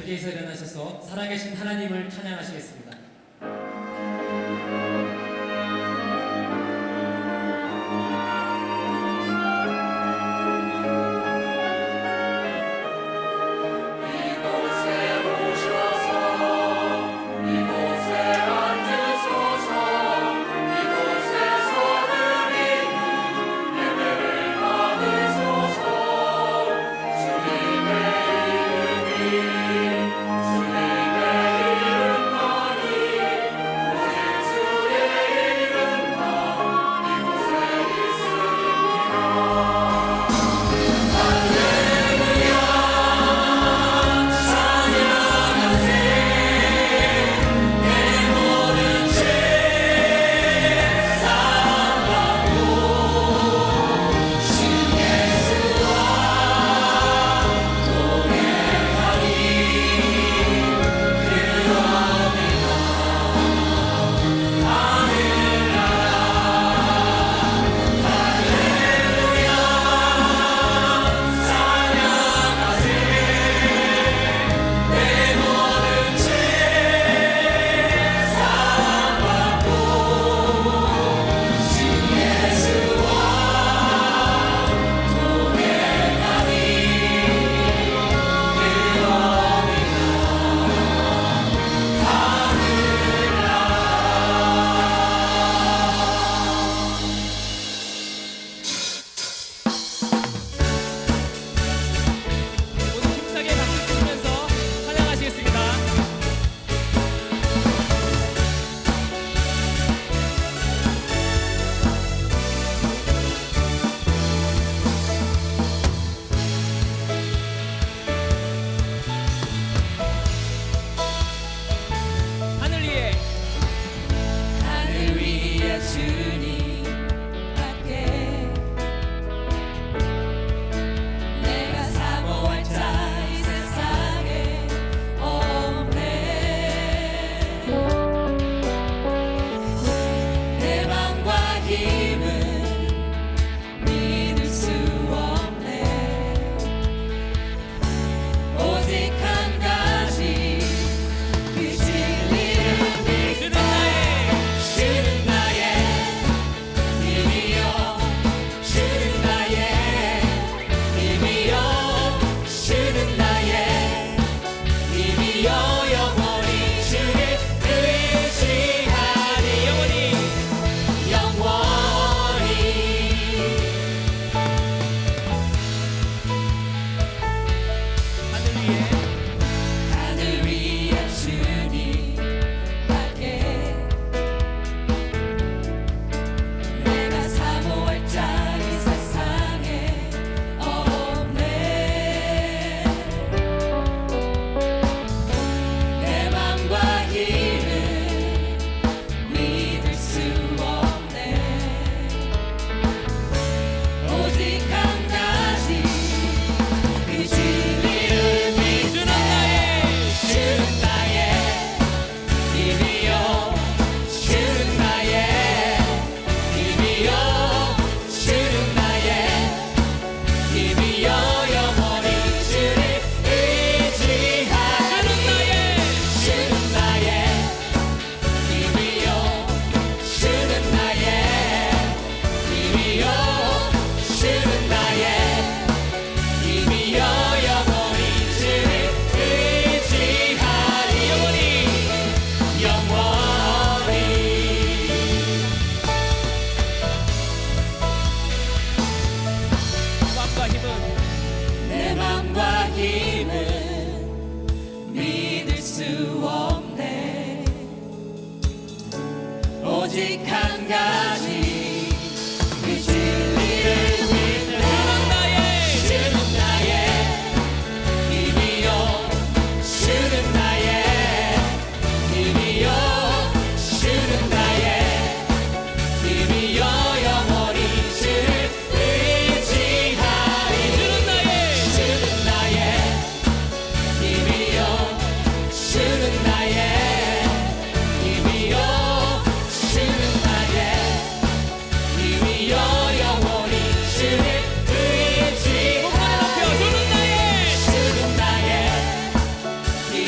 자리에서 일어나셔서 살아계신 하나님을 찬양하시겠습니다.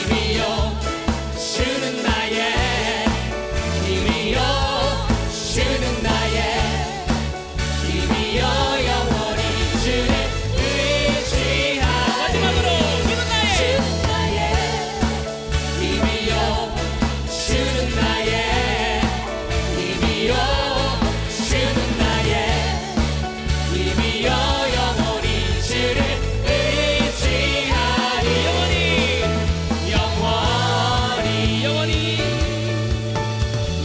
힘이요 주는 나의 힘이요 주는 나의 힘이요 영원히 주를 의지하리 마지막으로 주는 나의 힘이요 주는 나의 힘이요 주는 나의 힘이요 영원히 주를 의지하리 영원히 영원히 영원히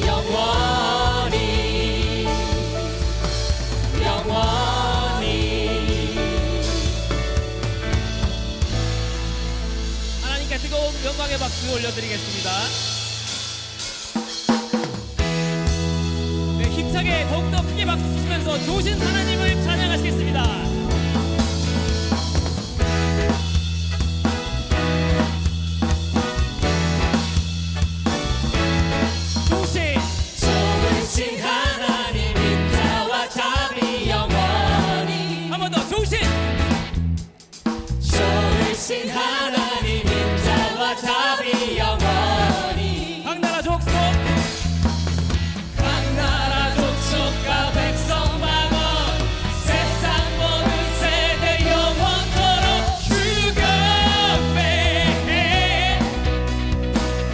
영원히 영원히 하나님께 뜨거운 영광의 박수 올려드리겠습니다. 네, 힘차게 더욱더 크게 박수 치면서 좋으신 하나님을 찬양하시겠습니다. 좋으신 하나님 인자와 자비 영원히 한 번 더 좋으신 하나님 인자와 자비 영원히 각 나라 족속과 백성 만원 세상 모든 세대 영원토록 주건배해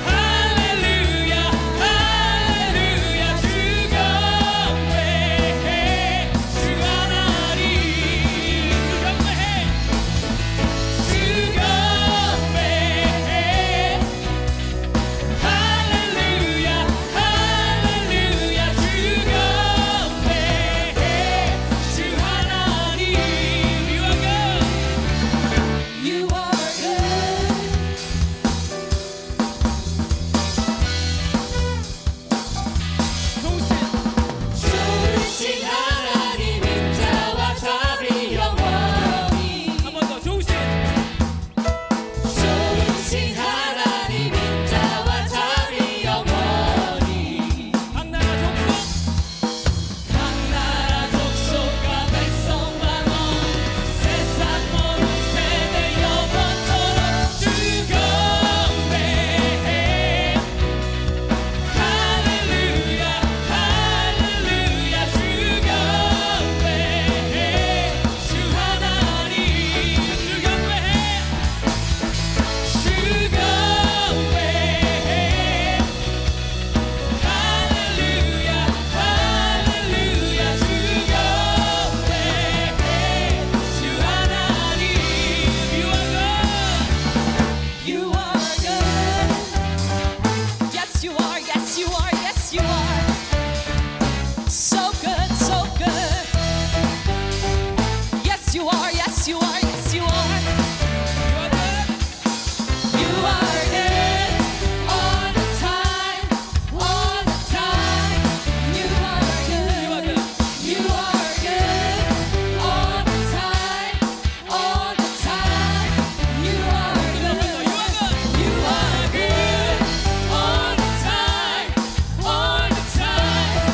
할렐루야 할렐루야 주건배해 주 하나님 주건배해 주건배해 할렐루야 할렐루야 주건배해 주 하나님 You are good 좋으신 하나님 인자와 자비 영원히 한 번 더 좋으신 하나님 인자와 자비 영원히 각 나라 족속과 백성 만원 세상 모든 세대 영원토록 주건배해 할렐루야 할렐루야 주건배해 주 하나님 주건배해 주건배해 할렐루야 할렐루야 주건배해 주 하나님 You are good Yes you are Yes you are Yes you are So good So good Yes you are Yes you are Yes you are You are good all the time, all the time. You are good. You are good all the time, all the time. You are good. You are good all the time, all the time.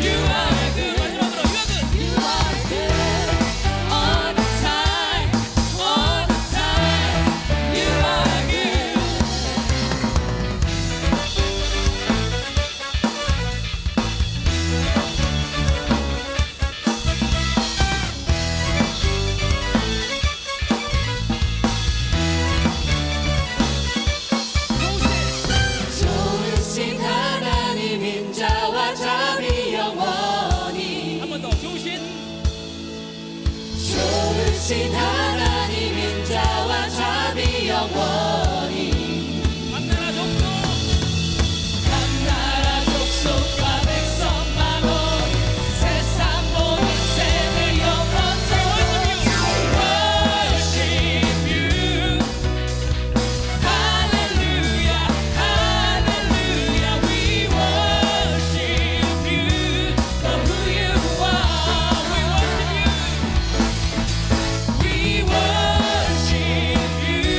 You are good. You are good all the time, all the time. You are good. 좋으신 하나님 인자와 자비 영원히 한 번 더 좋으신 하나님 인자와 자비 영원히 각 나라 족속과 백성 만원 세상 모든 세대 영원토록 worship you 할렐루야 할렐루야 we worship you for who you are we worship you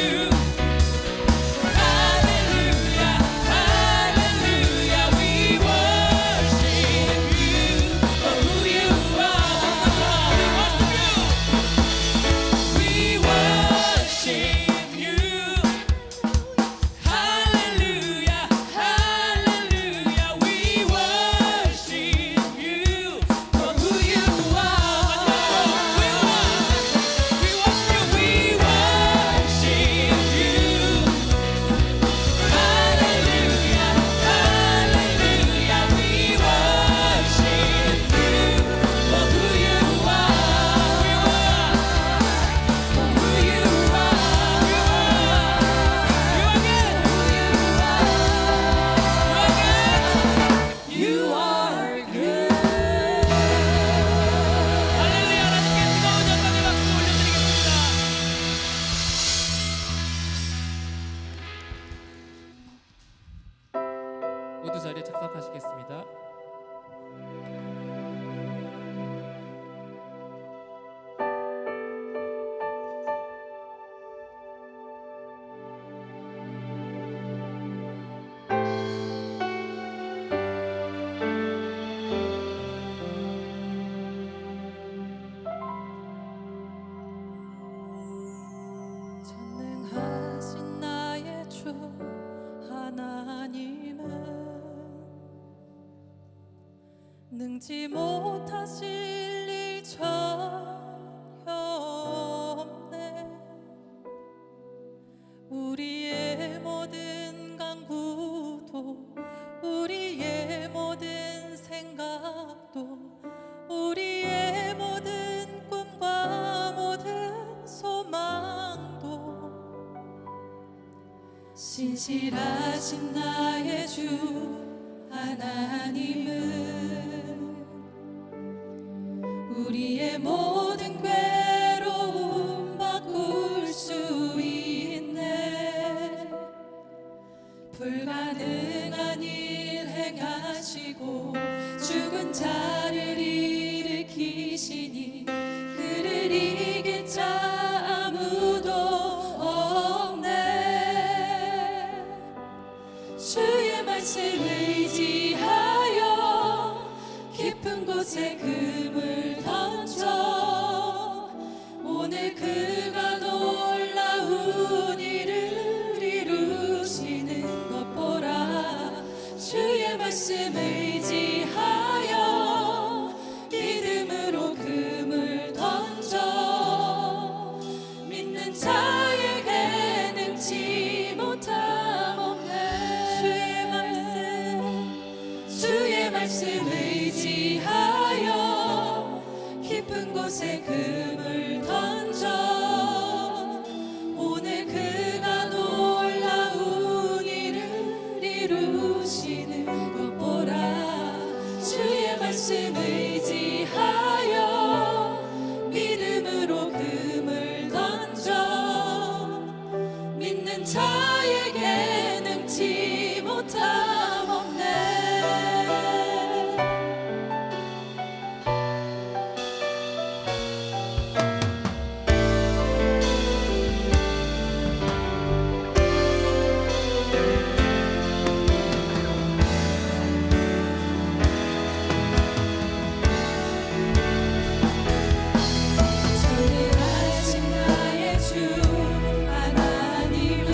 모두 자리에 착석하시겠습니다. 전능하신 나의 주 하나님은 능지 못하실 일 전혀 없네. 우리의 모든 간구도 우리의 모든 생각도 우리의 모든 꿈과 모든 소망도 신실하신 나의 주 하나님은 우리의 모든 괴로움 바꿀 수 있네. 불가능한 일 행하시고 죽은 자를 일으키시니 그를 이길 자 아무도 없네. 주의 말씀 의지하여 깊은 곳에 금을 던져 오늘 그가 놀라운 일을 이루시는 것 보라. 주의 말씀 의지하여 믿음으로 금을 던져 믿는 자에게 능치 못함 없네. 주의 말씀 의지하여 깊은 곳에 금을 던져 오늘 그가 놀라운 일을 이루시는 것 보라. 주의 말씀 의지하여 믿음으로 금을 던져 믿는 자에게 능치 못함 없네. 전능하신 나의 주 하나님은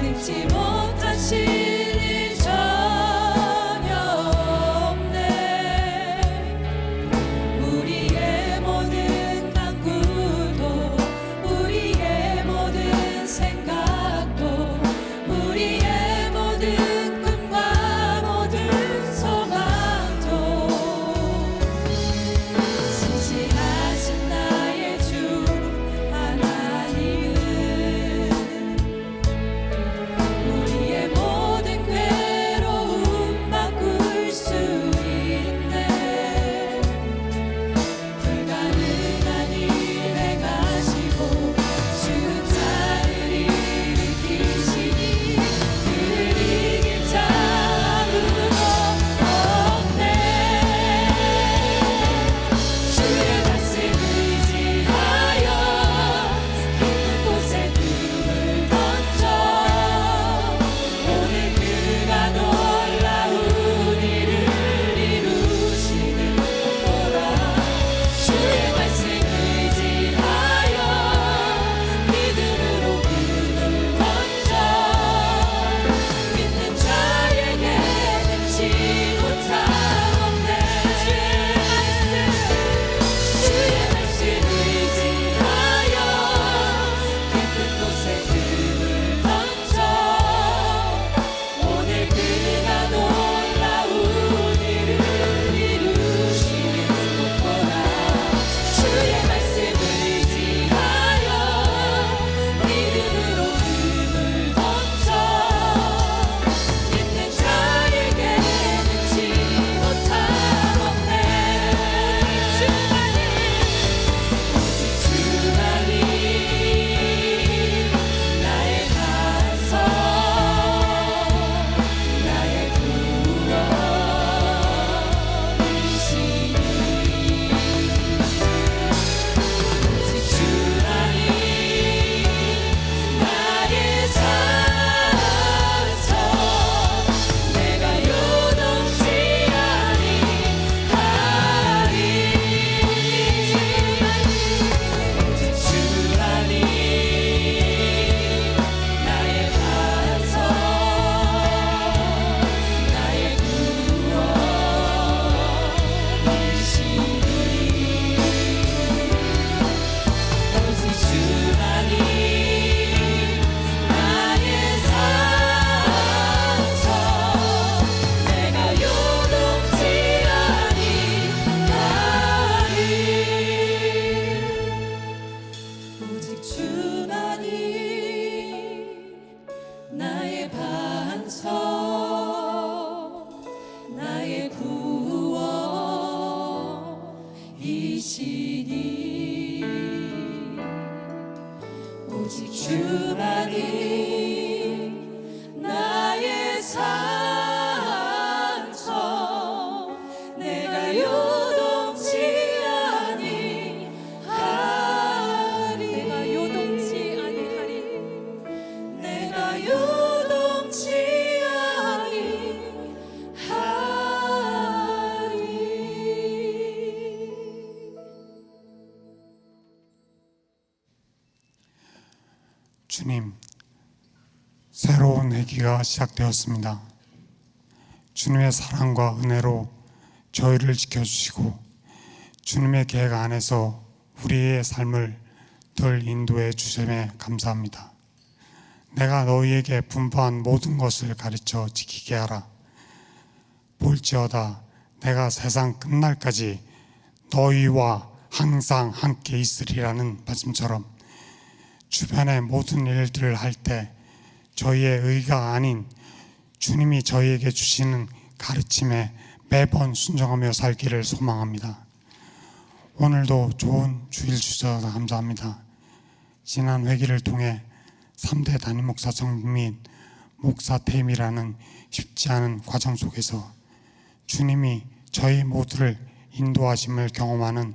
능치 주만이 나의 산처 내가 요동치 아니하리 내가 요동치 아니하리 내가 요동치 주님, 새로운 회기가 시작되었습니다. 주님의 사랑과 은혜로 저희를 지켜주시고 주님의 계획 안에서 우리의 삶을 늘 인도해 주심에 감사합니다. 내가 너희에게 분부한 모든 것을 가르쳐 지키게 하라. 볼지어다 내가 세상 끝날까지 너희와 항상 함께 있으리라는 말씀처럼 주변의 모든 일들을 할 때 저희의 의가 아닌 주님이 저희에게 주시는 가르침에 매번 순종하며 살기를 소망합니다. 오늘도 좋은 주일 주셔서 감사합니다. 지난 회기를 통해 3대 담임 목사 정비 및 목사 퇴임이라는 쉽지 않은 과정 속에서 주님이 저희 모두를 인도하심을 경험하는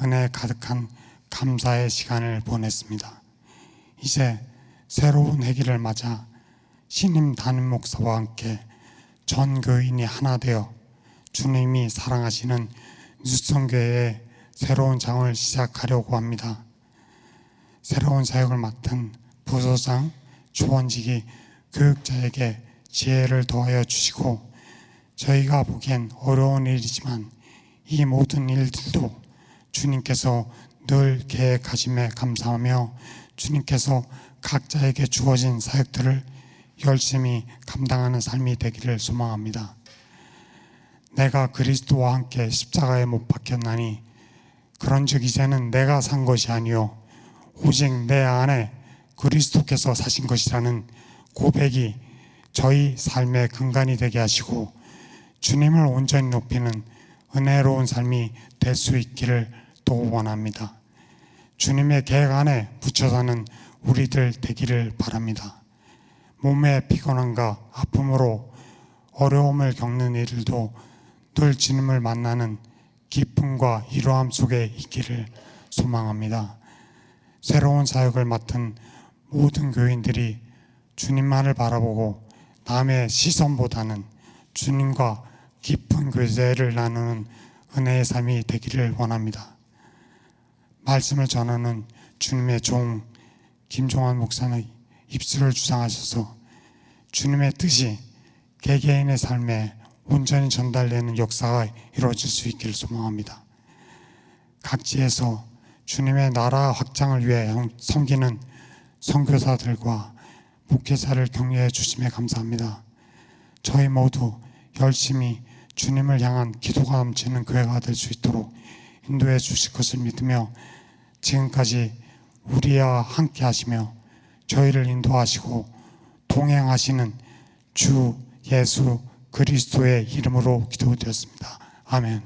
은혜 가득한 감사의 시간을 보냈습니다. 이제 새로운 회기를 맞아 신임 담임 목사와 함께 전 교인이 하나 되어 주님이 사랑하시는 뉴성교회의 새로운 장을 시작하려고 합니다. 새로운 사역을 맡은 부서장, 조원직이 교육자에게 지혜를 더하여 주시고 저희가 보기엔 어려운 일이지만 이 모든 일들도 주님께서 늘 계획하심에 감사하며 주님께서 각자에게 주어진 사역들을 열심히 감당하는 삶이 되기를 소망합니다. 내가 그리스도와 함께 십자가에 못 박혔나니 그런즉 이제는 내가 산 것이 아니요 오직 내 안에 그리스도께서 사신 것이라는 고백이 저희 삶의 근간이 되게 하시고 주님을 온전히 높이는 은혜로운 삶이 될 수 있기를 또 원합니다. 주님의 계획 안에 붙여 사는 우리들 되기를 바랍니다. 몸의 피곤함과 아픔으로 어려움을 겪는 이들도 늘 주님을 만나는 기쁨과 이로함 속에 있기를 소망합니다. 새로운 사역을 맡은 모든 교인들이 주님만을 바라보고 남의 시선보다는 주님과 깊은 교제를 나누는 은혜의 삶이 되기를 원합니다. 말씀을 전하는 주님의 종 김종환 목사는 입술을 주장하셔서 주님의 뜻이 개개인의 삶에 온전히 전달되는 역사가 이루어질 수 있기를 소망합니다. 각지에서 주님의 나라 확장을 위해 섬기는 선교사들과 목회자를 격려해 주심에 감사합니다. 저희 모두 열심히 주님을 향한 기도가 넘치는 교회가 될 수 있도록 인도해 주실 것을 믿으며 지금까지 우리와 함께 하시며 저희를 인도하시고 동행하시는 주 예수 그리스도의 이름으로 기도드렸습니다. 아멘.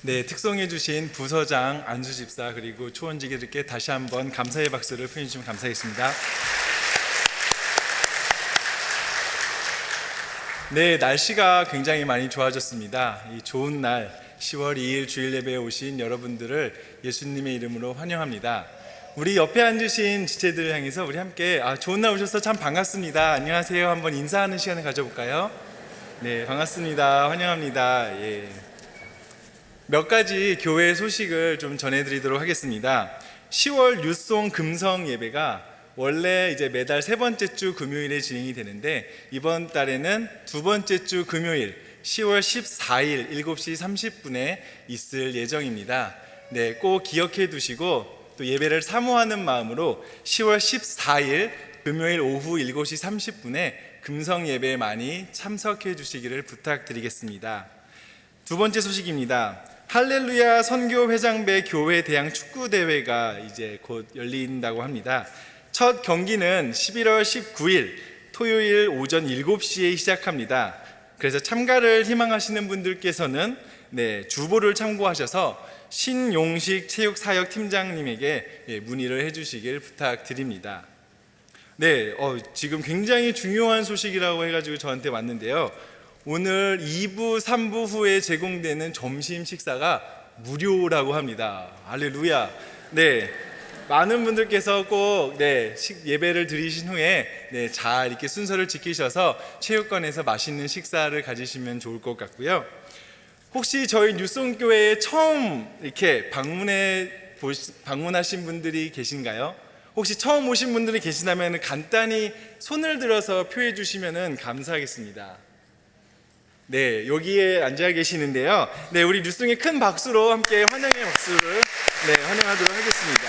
네, 특송해 주신 부서장 안수 집사 그리고 초원지기들께 다시 한번 감사의 박수를 보내주시면 감사하겠습니다. 네, 날씨가 굉장히 많이 좋아졌습니다. 이 좋은 날 10월 2일 주일 예배에 오신 여러분들을 예수님의 이름으로 환영합니다. 우리 옆에 앉으신 지체들을 향해서 우리 함께 좋은 날 오셔서 참 반갑습니다. 안녕하세요. 한번 인사하는 시간을 가져볼까요? 네, 반갑습니다. 환영합니다. 예. 몇 가지 교회 소식을 좀 전해드리도록 하겠습니다. 10월 뉴송 금성 예배가 원래 이제 매달 세 번째 주 금요일에 진행이 되는데 이번 달에는 두 번째 주 금요일 10월 14일 7시 30분에 있을 예정입니다. 네, 꼭 기억해 두시고 또 예배를 사모하는 마음으로 10월 14일 금요일 오후 7시 30분에 금성 예배에 많이 참석해 주시기를 부탁드리겠습니다. 두 번째 소식입니다. 할렐루야 선교회장배 교회 대항 축구대회가 이제 곧 열린다고 합니다. 첫 경기는 11월 19일 토요일 오전 7시에 시작합니다. 그래서 참가를 희망하시는 분들께서는 주보를 참고하셔서 신용식 체육사역 팀장님에게 문의를 해주시길 부탁드립니다. 지금 굉장히 중요한 소식이라고 해가지고 저한테 왔는데요. 오늘 2부, 3부 후에 제공되는 점심 식사가 무료라고 합니다. 할렐루야. 많은 분들께서 꼭 예배를 드리신 후에 잘 이렇게 순서를 지키셔서 체육관에서 맛있는 식사를 가지시면 좋을 것 같고요. 혹시 저희 뉴송교회에 처음 이렇게 방문하신 분들이 계신가요? 혹시 처음 오신 분들이 계시다면 간단히 손을 들어서 표해 주시면 감사하겠습니다. 여기에 앉아 계시는데요. 우리 뉴송의 큰 박수로 함께 환영의 박수를 환영하도록 하겠습니다.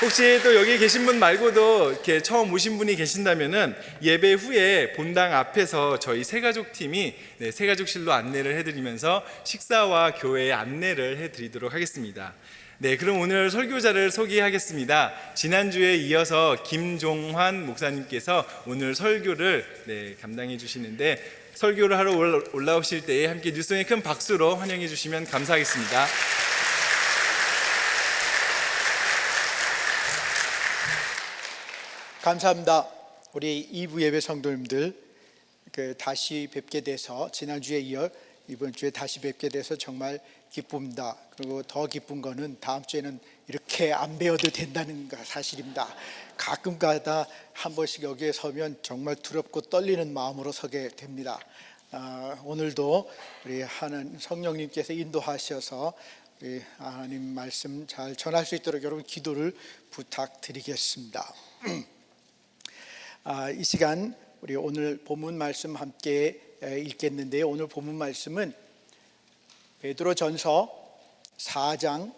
혹시 또 여기 계신 분 말고도 이렇게 처음 오신 분이 계신다면은 예배 후에 본당 앞에서 저희 새가족팀이 새가족실로 안내를 해드리면서 식사와 교회에 안내를 해드리도록 하겠습니다. 그럼 오늘 설교자를 소개하겠습니다. 지난주에 이어서 김종환 목사님께서 오늘 설교를 감당해 주시는데 설교를 하러 올라오실 때에 함께 뉴송의 큰 박수로 환영해 주시면 감사하겠습니다. 감사합니다. 우리 2부 예배 성도님들 다시 뵙게 돼서 지난주에 이어 이번 주에 다시 뵙게 돼서 정말 기쁩니다. 그리고 더 기쁜 거는 다음 주에는 이렇게 안 배워도 된다는 사실입니다. 가끔가다 한 번씩 여기에 서면 정말 두렵고 떨리는 마음으로 서게 됩니다. 오늘도 우리 하나님 성령님께서 인도하셔서 우리 하나님 말씀 잘 전할 수 있도록 여러분 기도를 부탁드리겠습니다. 이 시간 우리 오늘 본문 말씀 함께 읽겠는데요. 오늘 본문 말씀은 베드로전서 4장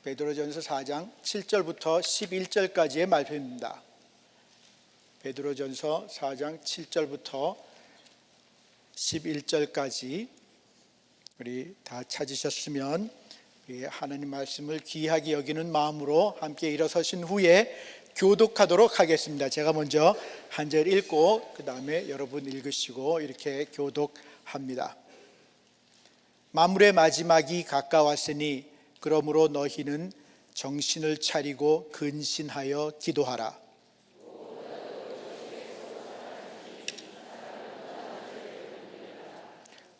7절부터 11절까지의 말씀입니다. 베드로전서 4장 7절부터 11절까지 우리 다 찾으셨으면 우리 하나님 말씀을 귀하게 여기는 마음으로 함께 일어서신 후에 교독하도록 하겠습니다. 제가 먼저 한 절 읽고 그 다음에 여러분 읽으시고 이렇게 교독합니다. 만물의 마지막이 가까웠으니 그러므로 너희는 정신을 차리고 근신하여 기도하라.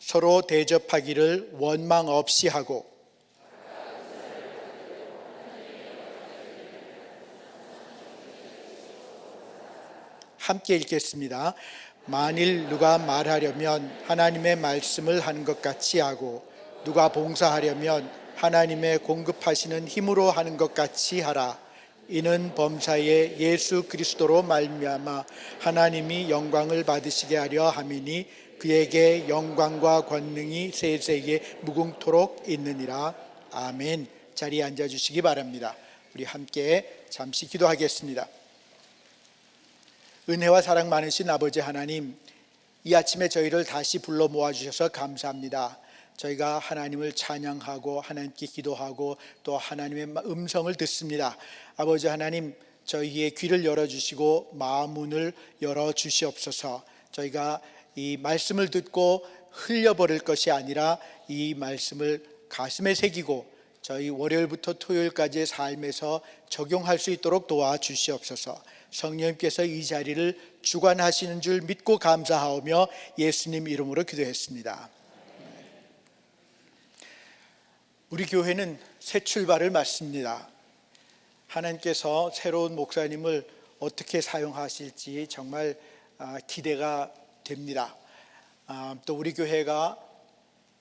서로 대접하기를 원망 없이 하고 함께 읽겠습니다. 만일 누가 말하려면 하나님의 말씀을 하는 것 같이 하고 누가 봉사하려면 하나님의 공급하시는 힘으로 하는 것 같이 하라. 이는 범사에 예수 그리스도로 말미암아 하나님이 영광을 받으시게 하려 함이니 그에게 영광과 권능이 세세에 무궁토록 있느니라. 아멘. 자리에 앉아주시기 바랍니다. 우리 함께 잠시 기도하겠습니다. 은혜와 사랑 많으신 아버지 하나님, 이 아침에 저희를 다시 불러 모아주셔서 감사합니다. 저희가 하나님을 찬양하고 하나님께 기도하고 또 하나님의 음성을 듣습니다. 아버지 하나님, 저희의 귀를 열어주시고 마음 문을 열어주시옵소서. 저희가 이 말씀을 듣고 흘려버릴 것이 아니라 이 말씀을 가슴에 새기고 저희 월요일부터 토요일까지의 삶에서 적용할 수 있도록 도와주시옵소서. 성령님께서 이 자리를 주관하시는 줄 믿고 감사하오며 예수님 이름으로 기도했습니다. 우리 교회는 새 출발을 맞습니다. 하나님께서 새로운 목사님을 어떻게 사용하실지 정말 기대가 됩니다. 또 우리 교회가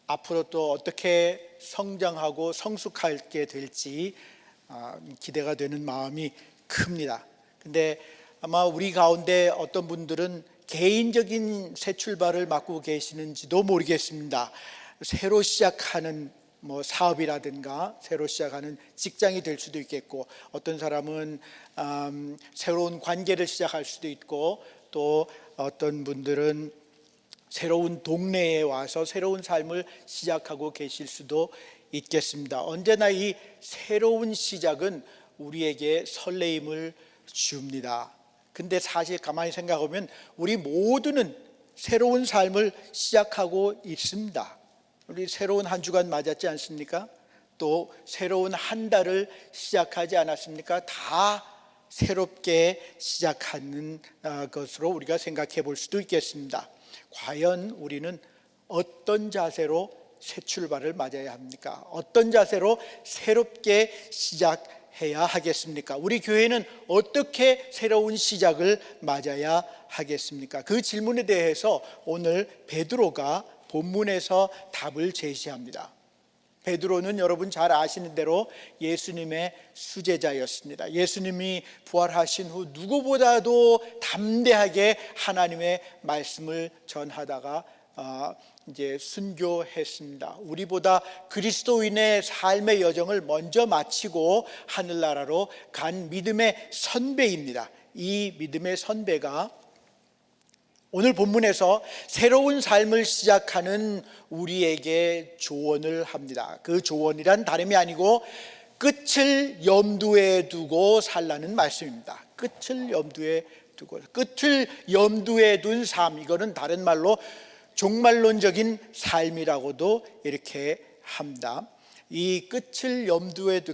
앞으로 또 어떻게 성장하고 성숙하게 될지 기대가 되는 마음이 큽니다. 근데 아마 우리 가운데 어떤 분들은 개인적인 새 출발을 맡고 계시는지도 모르겠습니다. 새로 시작하는 사업이라든가 새로 시작하는 직장이 될 수도 있겠고, 어떤 사람은 새로운 관계를 시작할 수도 있고, 또 어떤 분들은 새로운 동네에 와서 새로운 삶을 시작하고 계실 수도 있겠습니다. 언제나 이 새로운 시작은 우리에게 설레임을 줍니다. 근데 사실 가만히 생각하면 우리 모두는 새로운 삶을 시작하고 있습니다. 우리 새로운 한 주간 맞았지 않습니까? 또 새로운 한 달을 시작하지 않았습니까? 다 새롭게 시작하는 것으로 우리가 생각해 볼 수도 있겠습니다. 과연 우리는 어떤 자세로 새 출발을 맞아야 합니까? 어떤 자세로 새롭게 시작해야 하겠습니까? 우리 교회는 어떻게 새로운 시작을 맞아야 하겠습니까? 그 질문에 대해서 오늘 베드로가 본문에서 답을 제시합니다. 베드로는 여러분 잘 아시는 대로 예수님의 수제자였습니다. 예수님이 부활하신 후 누구보다도 담대하게 하나님의 말씀을 전하다가 이제 순교했습니다. 우리보다 그리스도인의 삶의 여정을 먼저 마치고 하늘나라로 간 믿음의 선배입니다. 이 믿음의 선배가 오늘 본문에서 새로운 삶을 시작하는 우리에게 조언을 합니다. 그 조언이란 다름이 아니고 끝을 염두에 두고 살라는 말씀입니다. 끝을 염두에 두고, 끝을 염두에 둔 삶, 이거는 다른 말로 종말론적인 삶이라고도 이렇게 합니다. 이 끝을 염두에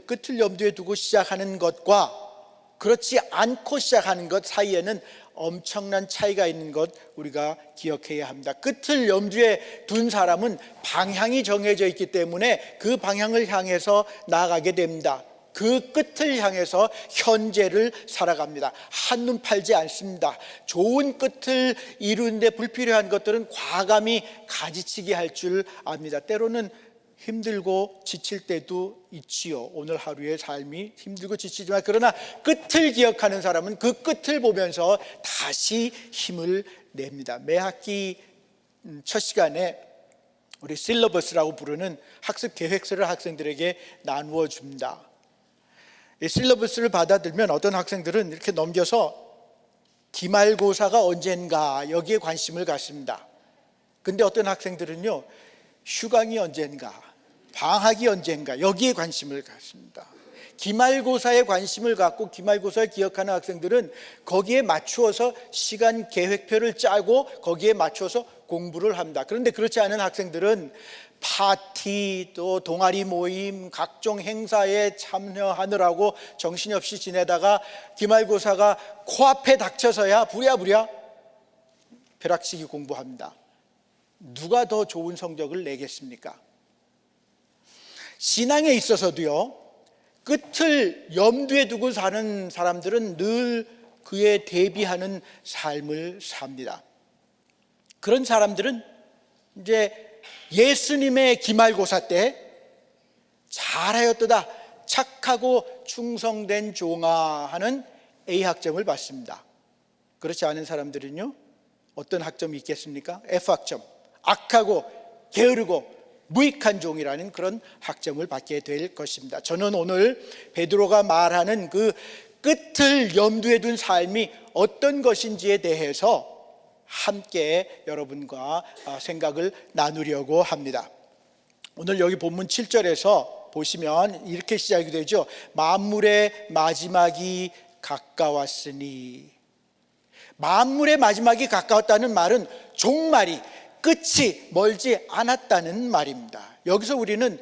두고 시작하는 것과 그렇지 않고 시작하는 것 사이에는 엄청난 차이가 있는 것 우리가 기억해야 합니다. 끝을 염두에 둔 사람은 방향이 정해져 있기 때문에 그 방향을 향해서 나아가게 됩니다. 그 끝을 향해서 현재를 살아갑니다. 한눈 팔지 않습니다. 좋은 끝을 이루는데 불필요한 것들은 과감히 가지치기 할 줄 압니다. 때로는 힘들고 지칠 때도 있지요. 오늘 하루의 삶이 힘들고 지치지만 그러나 끝을 기억하는 사람은 그 끝을 보면서 다시 힘을 냅니다. 매 학기 첫 시간에 우리 실러버스라고 부르는 학습 계획서를 학생들에게 나누어 줍니다. 이 실러버스를 받아들면 어떤 학생들은 이렇게 넘겨서 기말고사가 언젠가 여기에 관심을 갖습니다. 근데 어떤 학생들은요, 휴강이 언젠가, 방학이 언젠가 여기에 관심을 갖습니다. 기말고사에 관심을 갖고 기말고사를 기억하는 학생들은 거기에 맞추어서 시간 계획표를 짜고 거기에 맞춰서 공부를 합니다. 그런데 그렇지 않은 학생들은 파티, 또 동아리 모임, 각종 행사에 참여하느라고 정신없이 지내다가 기말고사가 코앞에 닥쳐서야 부랴부랴 벼락치기 공부합니다. 누가 더 좋은 성적을 내겠습니까? 신앙에 있어서도요, 끝을 염두에 두고 사는 사람들은 늘 그에 대비하는 삶을 삽니다. 그런 사람들은 이제 예수님의 기말고사 때 잘하였도다 착하고 충성된 종아 하는 A 학점을 받습니다. 그렇지 않은 사람들은요, 어떤 학점이 있겠습니까? F 학점, 악하고 게으르고 무익한 종이라는 그런 학점을 받게 될 것입니다. 저는 오늘 베드로가 말하는 그 끝을 염두에 둔 삶이 어떤 것인지에 대해서 함께 여러분과 생각을 나누려고 합니다. 오늘 여기 본문 7절에서 보시면 이렇게 시작이 되죠. 만물의 마지막이 가까웠으니. 만물의 마지막이 가까웠다는 말은 종말이, 끝이 멀지 않았다는 말입니다. 여기서 우리는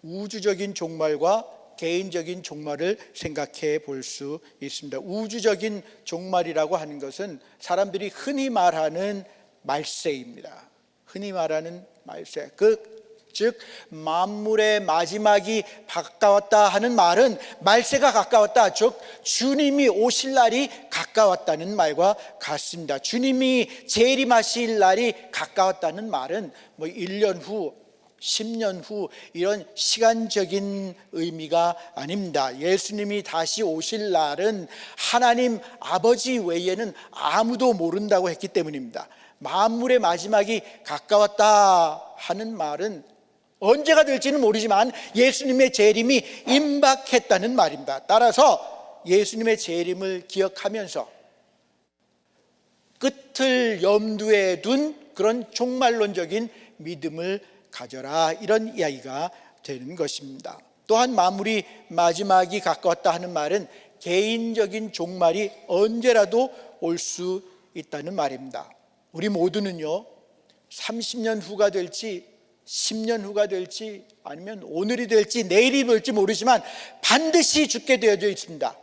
우주적인 종말과 개인적인 종말을 생각해 볼 수 있습니다. 우주적인 종말이라고 하는 것은 사람들이 흔히 말하는 말세입니다. 흔히 말하는 말세. 즉 만물의 마지막이 가까웠다 하는 말은 말세가 가까웠다, 즉 주님이 오실 날이 가까웠다는 말과 같습니다. 주님이 재림하실 날이 가까웠다는 말은 1년 후, 10년 후 이런 시간적인 의미가 아닙니다. 예수님이 다시 오실 날은 하나님 아버지 외에는 아무도 모른다고 했기 때문입니다. 만물의 마지막이 가까웠다 하는 말은 언제가 될지는 모르지만 예수님의 재림이 임박했다는 말입니다. 따라서 예수님의 재림을 기억하면서 끝을 염두에 둔 그런 종말론적인 믿음을 가져라, 이런 이야기가 되는 것입니다. 또한 만물이 마지막이 가까웠다 하는 말은 개인적인 종말이 언제라도 올 수 있다는 말입니다. 우리 모두는요, 30년 후가 될지 10년 후가 될지 아니면 오늘이 될지 내일이 될지 모르지만 반드시 죽게 되어져 있습니다.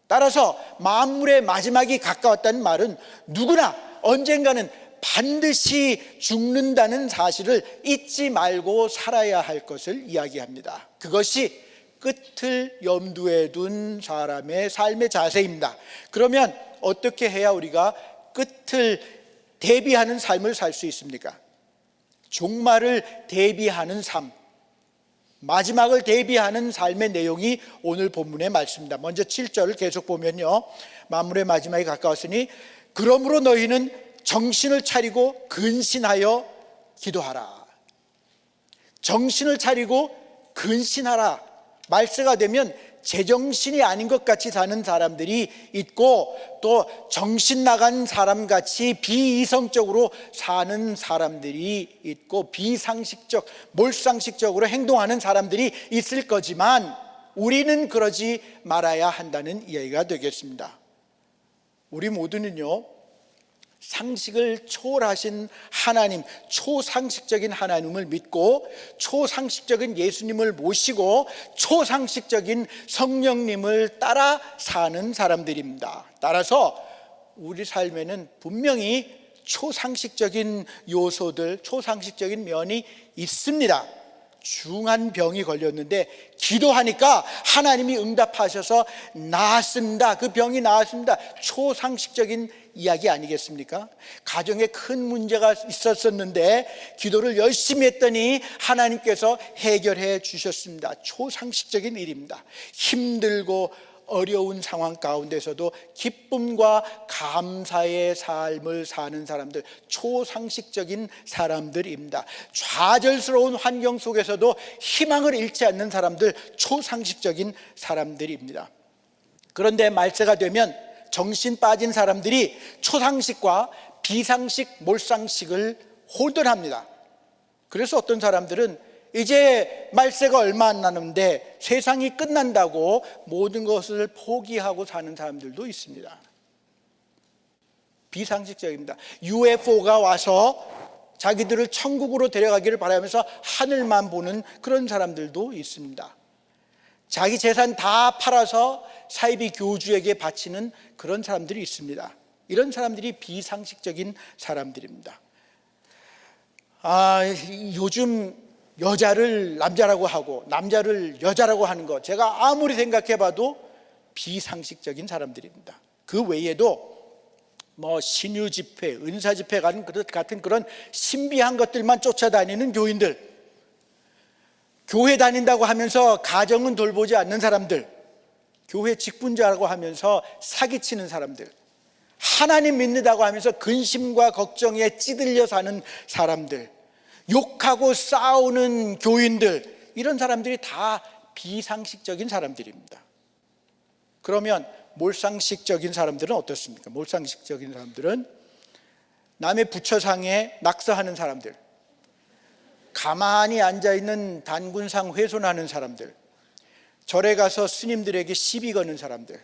따라서 만물의 마지막이 가까웠다는 말은 누구나 언젠가는 반드시 죽는다는 사실을 잊지 말고 살아야 할 것을 이야기합니다. 그것이 끝을 염두에 둔 사람의 삶의 자세입니다. 그러면 어떻게 해야 우리가 끝을 대비하는 삶을 살 수 있습니까? 종말을 대비하는 삶, 마지막을 대비하는 삶의 내용이 오늘 본문의 말씀입니다. 먼저 7절을 계속 보면요, 만물의 마지막이 가까웠으니 그러므로 너희는 정신을 차리고 근신하여 기도하라. 정신을 차리고 근신하라. 말세가 되면 제정신이 아닌 것 같이 사는 사람들이 있고, 또 정신 나간 사람같이 비이성적으로 사는 사람들이 있고, 비상식적, 몰상식적으로 행동하는 사람들이 있을 거지만 우리는 그러지 말아야 한다는 이야기가 되겠습니다. 우리 모두는요, 상식을 초월하신 하나님, 초상식적인 하나님을 믿고 초상식적인 예수님을 모시고 초상식적인 성령님을 따라 사는 사람들입니다. 따라서 우리 삶에는 분명히 초상식적인 요소들, 초상식적인 면이 있습니다. 중한 병이 걸렸는데 기도하니까 하나님이 응답하셔서 나았습니다. 그 병이 나았습니다. 초상식적인 이야기 아니겠습니까? 가정에 큰 문제가 있었었는데 기도를 열심히 했더니 하나님께서 해결해 주셨습니다. 초상식적인 일입니다. 힘들고 어려운 상황 가운데서도 기쁨과 감사의 삶을 사는 사람들, 초상식적인 사람들입니다. 좌절스러운 환경 속에서도 희망을 잃지 않는 사람들, 초상식적인 사람들입니다. 그런데 말세가 되면 정신 빠진 사람들이 초상식과 비상식, 몰상식을 혼돈합니다. 그래서 어떤 사람들은 이제 말세가 얼마 안 남았는데 세상이 끝난다고 모든 것을 포기하고 사는 사람들도 있습니다. 비상식적입니다. UFO가 와서 자기들을 천국으로 데려가기를 바라면서 하늘만 보는 그런 사람들도 있습니다. 자기 재산 다 팔아서 사이비 교주에게 바치는 그런 사람들이 있습니다. 이런 사람들이 비상식적인 사람들입니다. 요즘 여자를 남자라고 하고 남자를 여자라고 하는 거 제가 아무리 생각해봐도 비상식적인 사람들입니다. 그 외에도 신유 집회, 은사 집회 같은 그런 신비한 것들만 쫓아다니는 교인들, 교회 다닌다고 하면서 가정은 돌보지 않는 사람들, 교회 직분자라고 하면서 사기치는 사람들, 하나님 믿는다고 하면서 근심과 걱정에 찌들려 사는 사람들, 욕하고 싸우는 교인들, 이런 사람들이 다 비상식적인 사람들입니다. 그러면 몰상식적인 사람들은 어떻습니까? 몰상식적인 사람들은 남의 부처상에 낙서하는 사람들, 가만히 앉아있는 단군상 훼손하는 사람들, 절에 가서 스님들에게 시비 거는 사람들,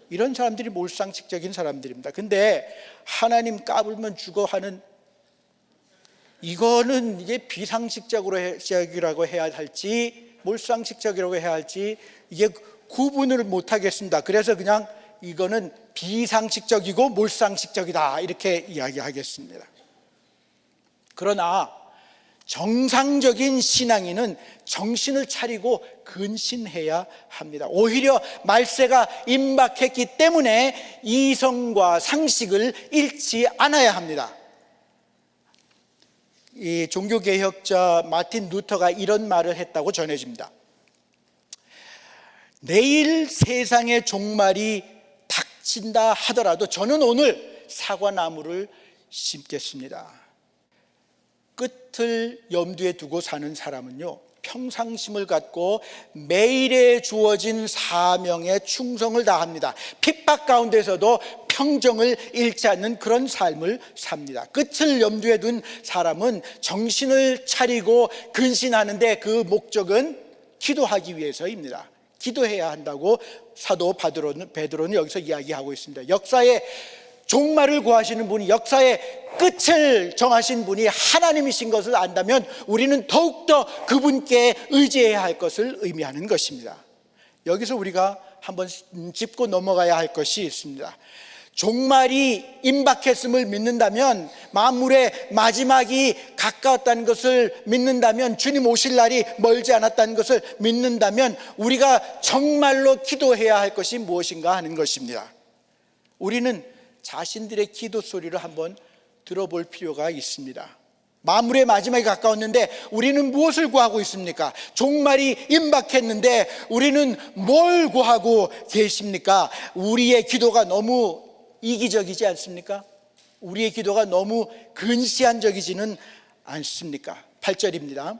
이런 사람들이 몰상식적인 사람들입니다. 근데 하나님 까불면 죽어 하는, 이거는 이제 비상식적이라고 해야 할지 몰상식적이라고 해야 할지 이게 구분을 못하겠습니다. 그래서 그냥 이거는 비상식적이고 몰상식적이다 이렇게 이야기하겠습니다. 그러나 정상적인 신앙인은 정신을 차리고 근신해야 합니다. 오히려 말세가 임박했기 때문에 이성과 상식을 잃지 않아야 합니다. 이 종교개혁자 마틴 루터가 이런 말을 했다고 전해집니다. 내일 세상의 종말이 닥친다 하더라도 저는 오늘 사과나무를 심겠습니다. 끝을 염두에 두고 사는 사람은요, 평상심을 갖고 매일에 주어진 사명에 충성을 다합니다. 핍박 가운데서도 평정을 잃지 않는 그런 삶을 삽니다. 끝을 염두에 둔 사람은 정신을 차리고 근신하는데 그 목적은 기도하기 위해서입니다. 기도해야 한다고 사도 베드로는 여기서 이야기하고 있습니다. 역사의 종말을 구하시는 분이, 역사의 끝을 정하신 분이 하나님이신 것을 안다면 우리는 더욱더 그분께 의지해야 할 것을 의미하는 것입니다. 여기서 우리가 한번 짚고 넘어가야 할 것이 있습니다. 종말이 임박했음을 믿는다면, 만물의 마지막이 가까웠다는 것을 믿는다면, 주님 오실 날이 멀지 않았다는 것을 믿는다면 우리가 정말로 기도해야 할 것이 무엇인가 하는 것입니다. 우리는 자신들의 기도 소리를 한번 들어볼 필요가 있습니다. 만물의 마지막이 가까웠는데 우리는 무엇을 구하고 있습니까? 종말이 임박했는데 우리는 뭘 구하고 계십니까? 우리의 기도가 너무 이기적이지 않습니까? 우리의 기도가 너무 근시안적이지는 않습니까? 8절입니다.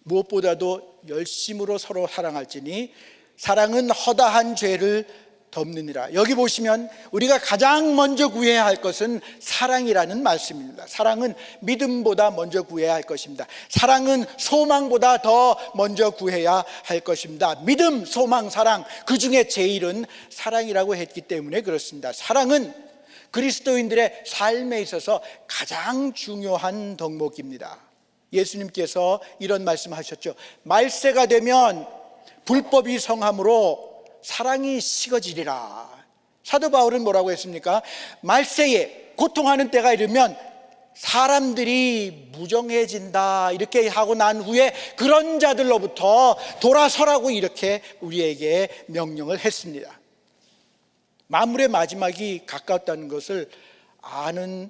무엇보다도 열심으로 서로 사랑할지니 사랑은 허다한 죄를 덮느니라. 여기 보시면 우리가 가장 먼저 구해야 할 것은 사랑이라는 말씀입니다. 사랑은 믿음보다 먼저 구해야 할 것입니다. 사랑은 소망보다 더 먼저 구해야 할 것입니다. 믿음, 소망, 사랑, 그 중에 제일은 사랑이라고 했기 때문에 그렇습니다. 사랑은 그리스도인들의 삶에 있어서 가장 중요한 덕목입니다. 예수님께서 이런 말씀하셨죠. 말세가 되면 불법이 성함으로 사랑이 식어지리라. 사도 바울은 뭐라고 했습니까? 말세에 고통하는 때가 이르면 사람들이 무정해진다 이렇게 하고 난 후에 그런 자들로부터 돌아서라고 이렇게 우리에게 명령을 했습니다. 만물의 마지막이 가까웠다는 것을 아는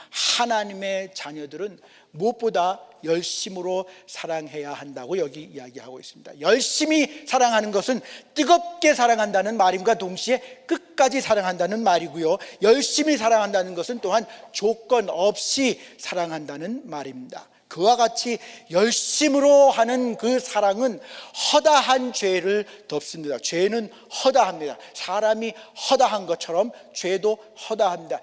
하나님의 자녀들은 무엇보다 열심으로 사랑해야 한다고 여기 이야기하고 있습니다. 열심히 사랑하는 것은 뜨겁게 사랑한다는 말임과 동시에 끝까지 사랑한다는 말이고요, 열심히 사랑한다는 것은 또한 조건 없이 사랑한다는 말입니다. 그와 같이 열심으로 하는 그 사랑은 허다한 죄를 덮습니다. 죄는 허다합니다. 사람이 허다한 것처럼 죄도 허다합니다.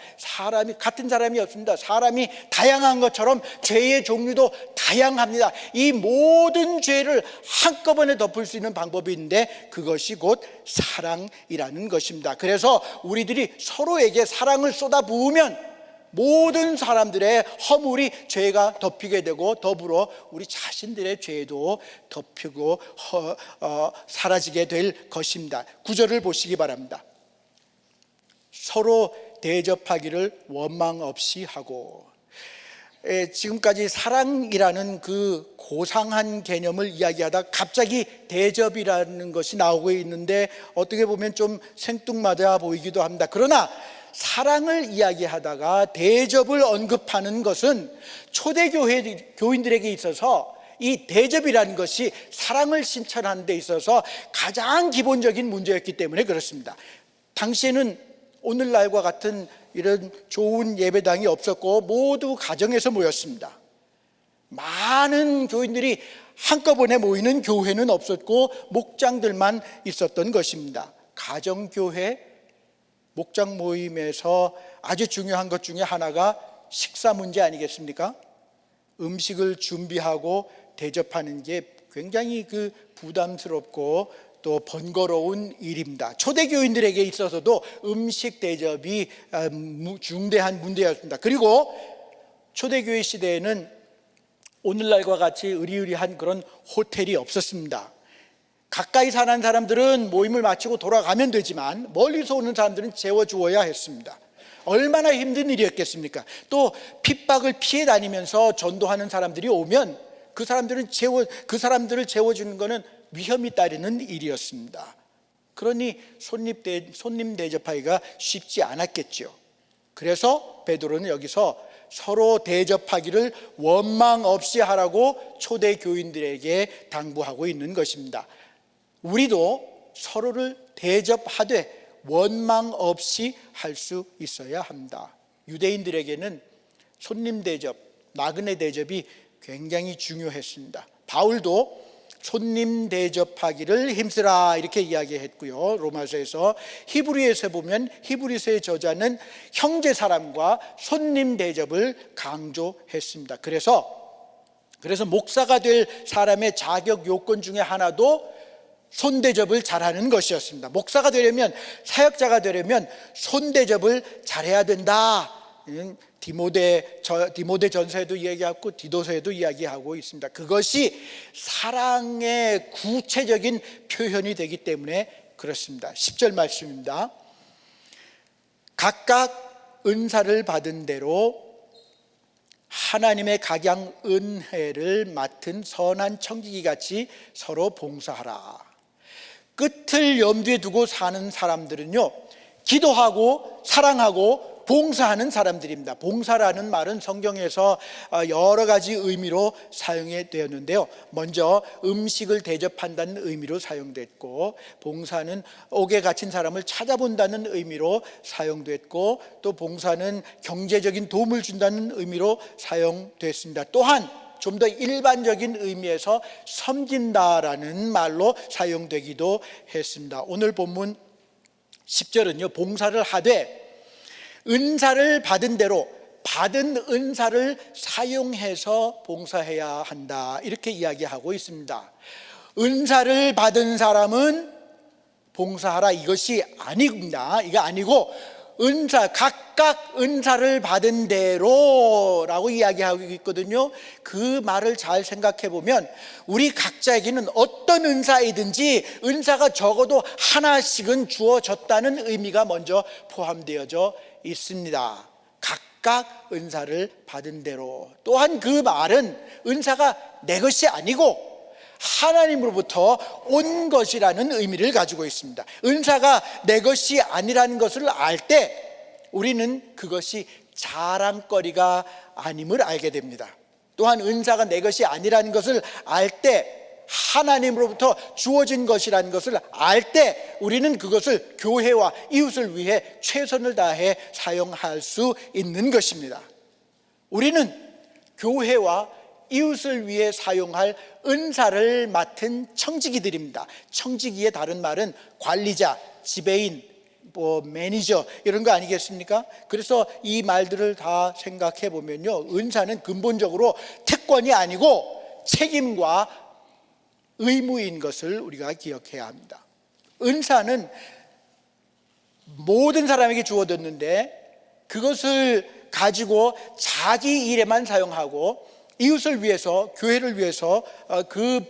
같은 사람이 없습니다. 사람이 다양한 것처럼 죄의 종류도 다양합니다. 이 모든 죄를 한꺼번에 덮을 수 있는 방법이 있는데 그것이 곧 사랑이라는 것입니다. 그래서 우리들이 서로에게 사랑을 쏟아부으면 모든 사람들의 허물이 죄가 덮이게 되고 더불어 우리 자신들의 죄도 덮이고 사라지게 될 것입니다. 9절을 보시기 바랍니다. 서로 대접하기를 원망 없이 하고, 지금까지 사랑이라는 그 고상한 개념을 이야기하다 갑자기 대접이라는 것이 나오고 있는데 어떻게 보면 좀 생뚱맞아 보이기도 합니다. 그러나 사랑을 이야기하다가 대접을 언급하는 것은 초대교회 교인들에게 있어서 이 대접이라는 것이 사랑을 실천하는 데 있어서 가장 기본적인 문제였기 때문에 그렇습니다. 당시에는 오늘날과 같은 이런 좋은 예배당이 없었고 모두 가정에서 모였습니다. 많은 교인들이 한꺼번에 모이는 교회는 없었고 목장들만 있었던 것입니다. 가정교회, 목장 모임에서 아주 중요한 것 중에 하나가 식사 문제 아니겠습니까? 음식을 준비하고 대접하는 게 굉장히 그 부담스럽고 또 번거로운 일입니다. 초대교인들에게 있어서도 음식 대접이 중대한 문제였습니다. 그리고 초대교회 시대에는 오늘날과 같이 의리의리한 그런 호텔이 없었습니다. 가까이 사는 사람들은 모임을 마치고 돌아가면 되지만 멀리서 오는 사람들은 재워주어야 했습니다. 얼마나 힘든 일이었겠습니까? 또 핍박을 피해 다니면서 전도하는 사람들이 오면 그 사람들을 재워주는 것은 위험이 따르는 일이었습니다. 그러니 손님 대접하기가 쉽지 않았겠죠. 그래서 베드로는 여기서 서로 대접하기를 원망 없이 하라고 초대 교인들에게 당부하고 있는 것입니다. 우리도 서로를 대접하되 원망 없이 할 수 있어야 합니다. 유대인들에게는 손님 대접, 나그네 대접이 굉장히 중요했습니다. 바울도 손님 대접하기를 힘쓰라 이렇게 이야기했고요. 로마서에서 히브리서에 보면 히브리서의 저자는 형제 사람과 손님 대접을 강조했습니다. 그래서 목사가 될 사람의 자격 요건 중에 하나도 손대접을 잘하는 것이었습니다. 목사가 되려면, 사역자가 되려면 손대접을 잘해야 된다. 디모데 전서에도 이야기하고 디도서에도 이야기하고 있습니다. 그것이 사랑의 구체적인 표현이 되기 때문에 그렇습니다. 10절 말씀입니다. 각각 은사를 받은 대로 하나님의 각양 은혜를 맡은 선한 청지기 같이 서로 봉사하라. 끝을 염두에 두고 사는 사람들은요, 기도하고 사랑하고 봉사하는 사람들입니다. 봉사라는 말은 성경에서 여러 가지 의미로 사용되었는데요. 먼저 음식을 대접한다는 의미로 사용됐고, 봉사는 옥에 갇힌 사람을 찾아본다는 의미로 사용됐고, 또 봉사는 경제적인 도움을 준다는 의미로 사용됐습니다. 또한 좀 더 일반적인 의미에서 섬긴다라는 말로 사용되기도 했습니다. 오늘 본문 10절은요, 봉사를 하되 은사를 받은 대로 받은 은사를 사용해서 봉사해야 한다 이렇게 이야기하고 있습니다. 은사를 받은 사람은 봉사하라 이것이 아닙니다. 이게 아니고 각각 은사를 받은 대로라고 이야기하고 있거든요. 그 말을 잘 생각해 보면 우리 각자에게는 어떤 은사이든지 은사가 적어도 하나씩은 주어졌다는 의미가 먼저 포함되어져 있습니다. 각각 은사를 받은 대로. 또한 그 말은 은사가 내 것이 아니고 하나님으로부터 온 것이라는 의미를 가지고 있습니다. 은사가 내 것이 아니라는 것을 알 때 우리는 그것이 자랑거리가 아님을 알게 됩니다. 또한 은사가 내 것이 아니라는 것을 알 때, 하나님으로부터 주어진 것이라는 것을 알 때 우리는 그것을 교회와 이웃을 위해 최선을 다해 사용할 수 있는 것입니다. 우리는 교회와 이웃을 위해 사용할 은사를 맡은 청지기들입니다. 청지기의 다른 말은 관리자, 지배인, 매니저 이런 거 아니겠습니까? 그래서 이 말들을 다 생각해 보면요, 은사는 근본적으로 특권이 아니고 책임과 의무인 것을 우리가 기억해야 합니다. 은사는 모든 사람에게 주어졌는데 그것을 가지고 자기 일에만 사용하고 이웃을 위해서, 교회를 위해서 그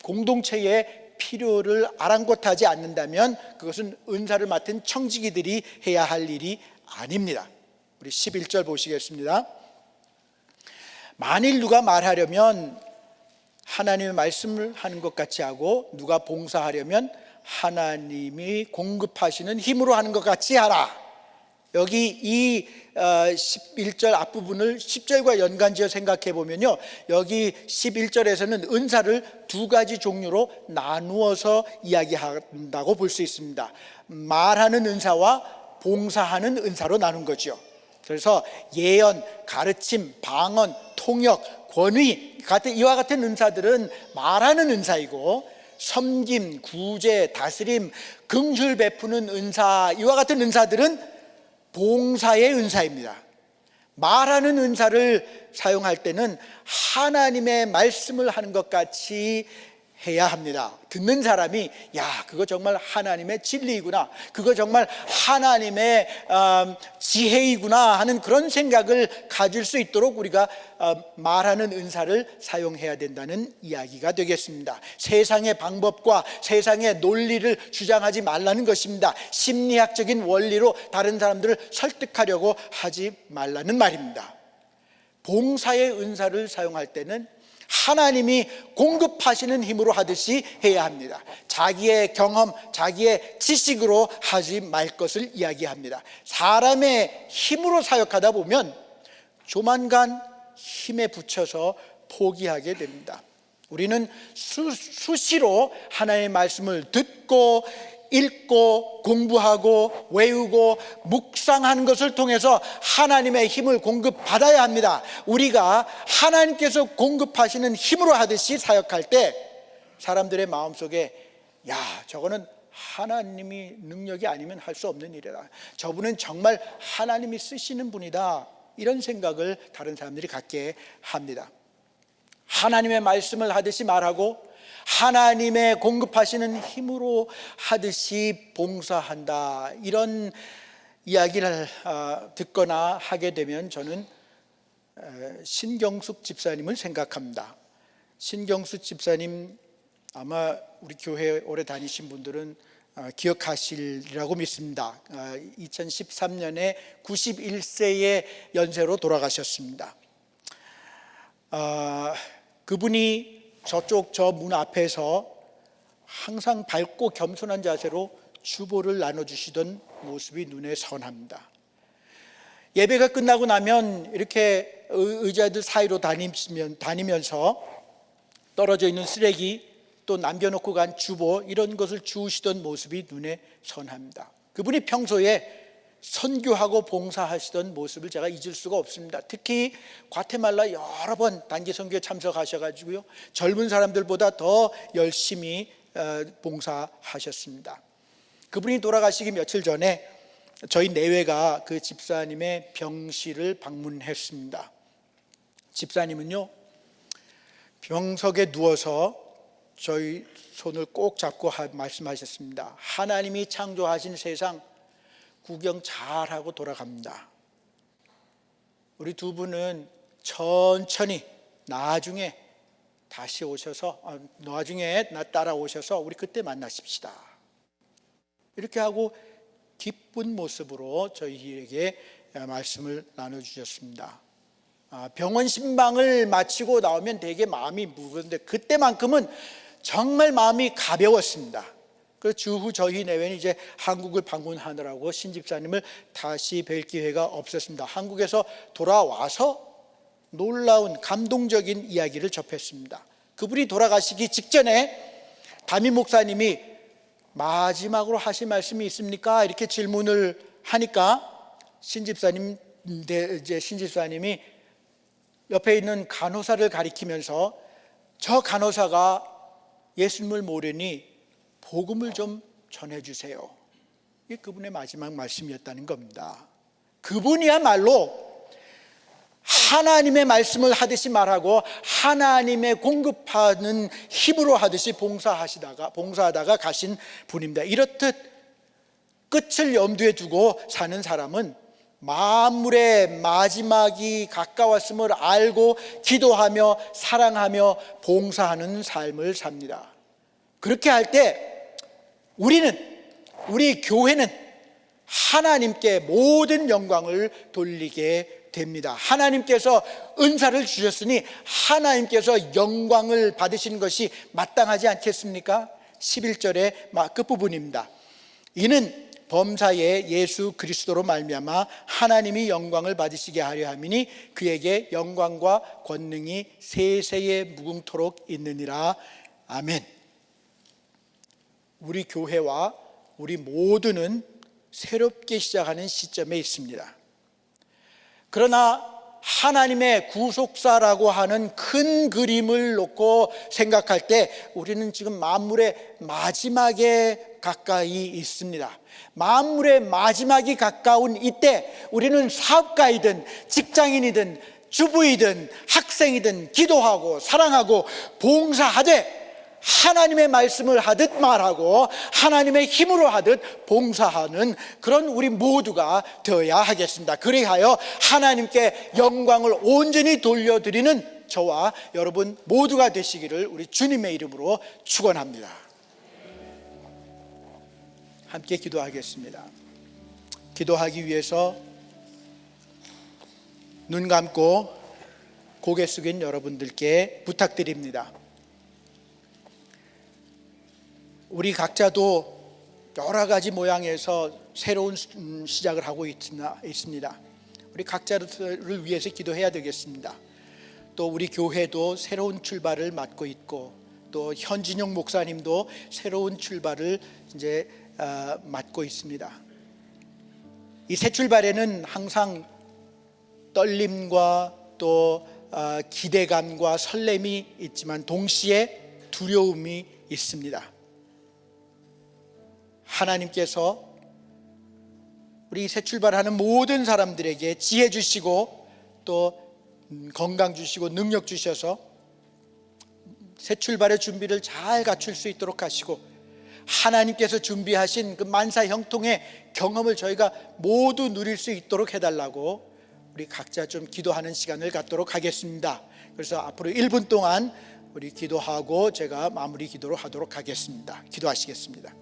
공동체의 필요를 아랑곳하지 않는다면 그것은 은사를 맡은 청지기들이 해야 할 일이 아닙니다. 우리 11절 보시겠습니다. 만일 누가 말하려면 하나님의 말씀을 하는 것 같이 하고, 누가 봉사하려면 하나님이 공급하시는 힘으로 하는 것 같이 하라. 여기 이 11절 앞부분을 10절과 연관지어 생각해 보면요, 여기 11절에서는 은사를 두 가지 종류로 나누어서 이야기한다고 볼 수 있습니다. 말하는 은사와 봉사하는 은사로 나눈 거죠. 그래서 예언, 가르침, 방언, 통역, 권위 같은 이와 같은 은사들은 말하는 은사이고, 섬김, 구제, 다스림, 긍휼 베푸는 은사, 이와 같은 은사들은 봉사의 은사입니다. 말하는 은사를 사용할 때는 하나님의 말씀을 하는 것 같이 해야 합니다. 듣는 사람이 야, 그거 정말 하나님의 진리이구나, 그거 정말 하나님의 지혜이구나 하는 그런 생각을 가질 수 있도록 우리가 말하는 은사를 사용해야 된다는 이야기가 되겠습니다. 세상의 방법과 세상의 논리를 주장하지 말라는 것입니다. 심리학적인 원리로 다른 사람들을 설득하려고 하지 말라는 말입니다. 봉사의 은사를 사용할 때는 하나님이 공급하시는 힘으로 하듯이 해야 합니다. 자기의 경험, 자기의 지식으로 하지 말 것을 이야기합니다. 사람의 힘으로 사역하다 보면 조만간 힘에 부쳐서 포기하게 됩니다. 우리는 수시로 하나님의 말씀을 듣고 읽고 공부하고 외우고 묵상하는 것을 통해서 하나님의 힘을 공급받아야 합니다. 우리가 하나님께서 공급하시는 힘으로 하듯이 사역할 때 사람들의 마음속에 야, 저거는 하나님이 능력이 아니면 할 수 없는 일이다, 저분은 정말 하나님이 쓰시는 분이다, 이런 생각을 다른 사람들이 갖게 합니다. 하나님의 말씀을 하듯이 말하고 하나님의 공급하시는 힘으로 하듯이 봉사한다, 이런 이야기를 듣거나 하게 되면 저는 신경숙 집사님을 생각합니다. 신경숙 집사님, 아마 우리 교회 오래 다니신 분들은 기억하시리라고 믿습니다. 2013년에 91세의 연세로 돌아가셨습니다. 그분이 저쪽 저 문 앞에서 항상 밝고 겸손한 자세로 주보를 나눠주시던 모습이 눈에 선합니다. 예배가 끝나고 나면 이렇게 의자들 사이로 다니면서 떨어져 있는 쓰레기, 또 남겨놓고 간 주보, 이런 것을 주우시던 모습이 눈에 선합니다. 그분이 평소에 선교하고 봉사하시던 모습을 제가 잊을 수가 없습니다. 특히 과테말라 여러 번 단기 선교에 참석하셔가지고요, 젊은 사람들보다 더 열심히 봉사하셨습니다. 그분이 돌아가시기 며칠 전에 저희 내외가 그 집사님의 병실을 방문했습니다. 집사님은요, 병석에 누워서 저희 손을 꼭 잡고 말씀하셨습니다. 하나님이 창조하신 세상 구경 잘하고 돌아갑니다. 우리 두 분은 천천히 나중에 다시 오셔서 나중에 나 따라오셔서 우리 그때 만나십시다, 이렇게 하고 기쁜 모습으로 저희에게 말씀을 나눠주셨습니다. 병원 신방을 마치고 나오면 되게 마음이 무거운데 그때만큼은 정말 마음이 가벼웠습니다. 그 주후 저희 내외는 이제 한국을 방문하느라고 신집사님을 다시 뵐 기회가 없었습니다. 한국에서 돌아와서 놀라운 감동적인 이야기를 접했습니다. 그분이 돌아가시기 직전에 담임 목사님이 마지막으로 하실 말씀이 있습니까? 이렇게 질문을 하니까 신집사님이 옆에 있는 간호사를 가리키면서 저 간호사가 예수님을 모르니 복음을 좀 전해주세요, 이게 그분의 마지막 말씀이었다는 겁니다. 그분이야말로 하나님의 말씀을 하듯이 말하고 하나님의 공급하는 힘으로 하듯이 봉사하다가 가신 분입니다. 이렇듯 끝을 염두에 두고 사는 사람은 만물의 마지막이 가까웠음을 알고 기도하며 사랑하며 봉사하는 삶을 삽니다. 그렇게 할 때 우리 교회는 하나님께 모든 영광을 돌리게 됩니다. 하나님께서 은사를 주셨으니 하나님께서 영광을 받으시는 것이 마땅하지 않겠습니까? 11절의 끝부분입니다. 이는 범사에 예수 그리스도로 말미암아 하나님이 영광을 받으시게 하려 함이니 그에게 영광과 권능이 세세에 무궁토록 있느니라. 아멘. 우리 교회와 우리 모두는 새롭게 시작하는 시점에 있습니다. 그러나 하나님의 구속사라고 하는 큰 그림을 놓고 생각할 때 우리는 지금 만물의 마지막에 가까이 있습니다. 만물의 마지막이 가까운 이때 우리는 사업가이든 직장인이든 주부이든 학생이든 기도하고 사랑하고 봉사하되 하나님의 말씀을 하듯 말하고 하나님의 힘으로 하듯 봉사하는 그런 우리 모두가 되어야 하겠습니다. 그리하여 하나님께 영광을 온전히 돌려드리는 저와 여러분 모두가 되시기를 우리 주님의 이름으로 축원합니다. 함께 기도하겠습니다. 기도하기 위해서 눈 감고 고개 숙인 여러분들께 부탁드립니다. 우리 각자도 여러 가지 모양에서 새로운 시작을 하고 있습니다. 우리 각자를 위해서 기도해야 되겠습니다. 또 우리 교회도 새로운 출발을 맞고 있고 또 현진용 목사님도 새로운 출발을 이제 맞고 있습니다. 이 새 출발에는 항상 떨림과 또 기대감과 설렘이 있지만 동시에 두려움이 있습니다. 하나님께서 우리 새 출발하는 모든 사람들에게 지혜 주시고 또 건강 주시고 능력 주셔서 새 출발의 준비를 잘 갖출 수 있도록 하시고 하나님께서 준비하신 그 만사 형통의 경험을 저희가 모두 누릴 수 있도록 해달라고 우리 각자 좀 기도하는 시간을 갖도록 하겠습니다. 그래서 앞으로 1분 동안 우리 기도하고 제가 마무리 기도로 하도록 하겠습니다. 기도하시겠습니다.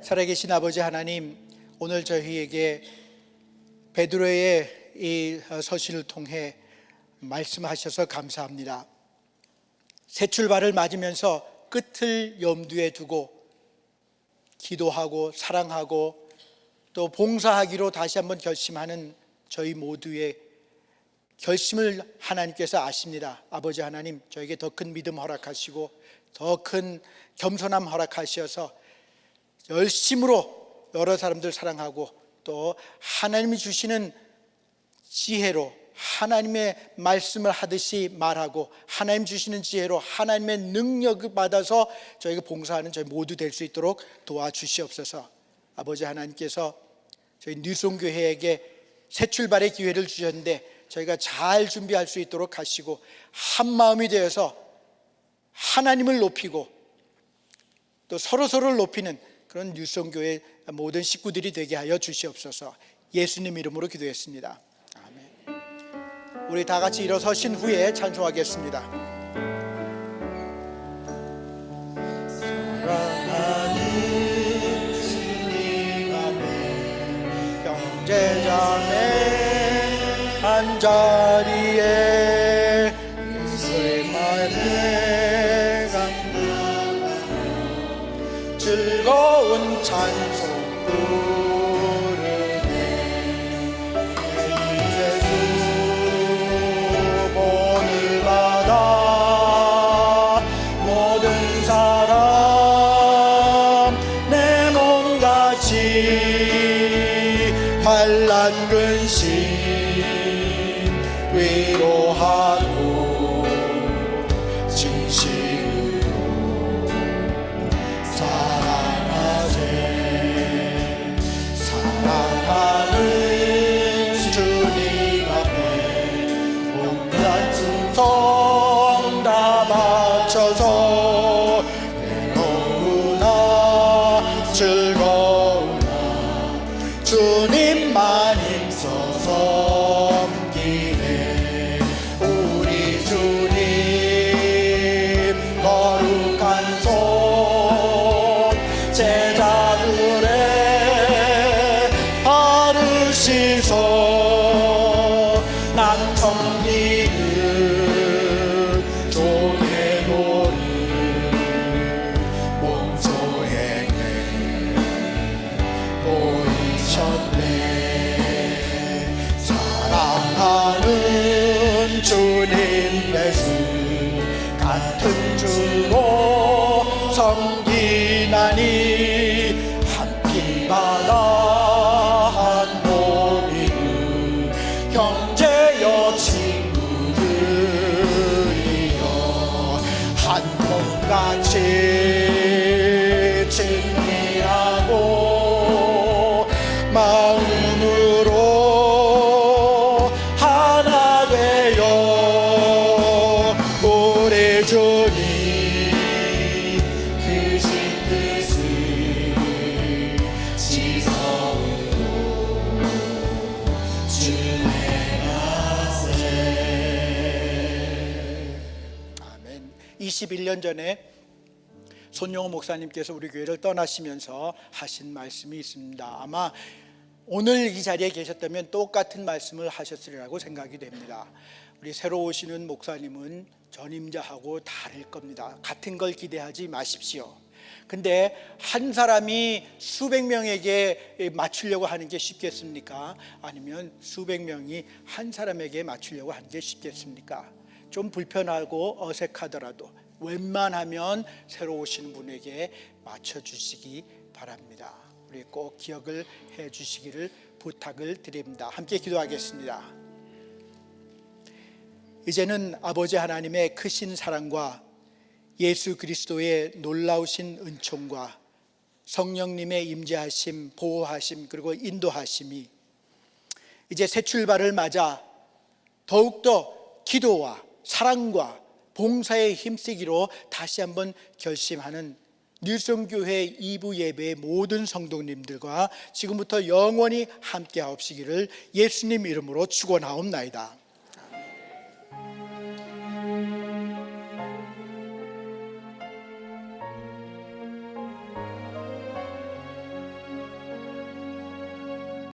살아계신 아버지 하나님, 오늘 저희에게 베드로의 이 서신을 통해 말씀하셔서 감사합니다. 새 출발을 맞으면서 끝을 염두에 두고 기도하고 사랑하고 또 봉사하기로 다시 한번 결심하는 저희 모두의 결심을 하나님께서 아십니다. 아버지 하나님, 저에게 더 큰 믿음 허락하시고 더 큰 겸손함 허락하셔서 열심으로 여러 사람들 사랑하고 또 하나님이 주시는 지혜로 하나님의 말씀을 하듯이 말하고 하나님 주시는 지혜로 하나님의 능력을 받아서 저희가 봉사하는 저희 모두 될 수 있도록 도와주시옵소서. 아버지 하나님께서 저희 뉴송교회에게 새 출발의 기회를 주셨는데 저희가 잘 준비할 수 있도록 하시고 한 마음이 되어서 하나님을 높이고 또 서로서로를 높이는 그런 뉴송교회 모든 식구들이 되게 하여 주시옵소서. 예수님 이름으로 기도했습니다. 아멘. 우리 다 같이 일어서신 후에 찬송하겠습니다. 사랑하는 주님 앞에 형제자매 한자리에 즐거운 찬송 부르네. 예수 본을 받아 모든 사람 내 몸같이 환난 근심 위로하고 진실로 사랑하는 주님 앞에 온갖 충성 다 바쳐서 괴로우나 즐거우나 주님만 힘써 섬기네. 우리 주님 거룩한 손 제자들의 바르시소. 난 섬기는 종의 도를 몸소행에 보이셨네. 사랑하는 주님 말씀 같은 주로 섬기나니 함께 받아 한 몸이는 형제여 친구들이여 한 몸같이 친밀하고 마음으로 하나 되어 우리 주님 크신 뜻을 지성으로 준행하세. 아멘. 21년 전에 손용호 목사님께서 우리 교회를 떠나시면서 하신 말씀이 있습니다. 아마 오늘 이 자리에 계셨다면 똑같은 말씀을 하셨으리라고 생각이 됩니다. 우리 새로 오시는 목사님은 전임자하고 다를 겁니다. 같은 걸 기대하지 마십시오. 근데 한 사람이 수백 명에게 맞추려고 하는 게 쉽겠습니까? 아니면 수백 명이 한 사람에게 맞추려고 하는 게 쉽겠습니까? 좀 불편하고 어색하더라도 웬만하면 새로 오신 분에게 맞춰주시기 바랍니다. 우리 꼭 기억을 해 주시기를 부탁을 드립니다. 함께 기도하겠습니다. 이제는 아버지 하나님의 크신 사랑과 예수 그리스도의 놀라우신 은총과 성령님의 임재하심, 보호하심, 그리고 인도하심이 이제 새 출발을 맞아 더욱더 기도와 사랑과 봉사에 힘쓰기로 다시 한번 결심하는 뉴성교회 2부 예배의 모든 성도님들과 지금부터 영원히 함께 하옵시기를 예수님 이름으로 축원하옵나이다.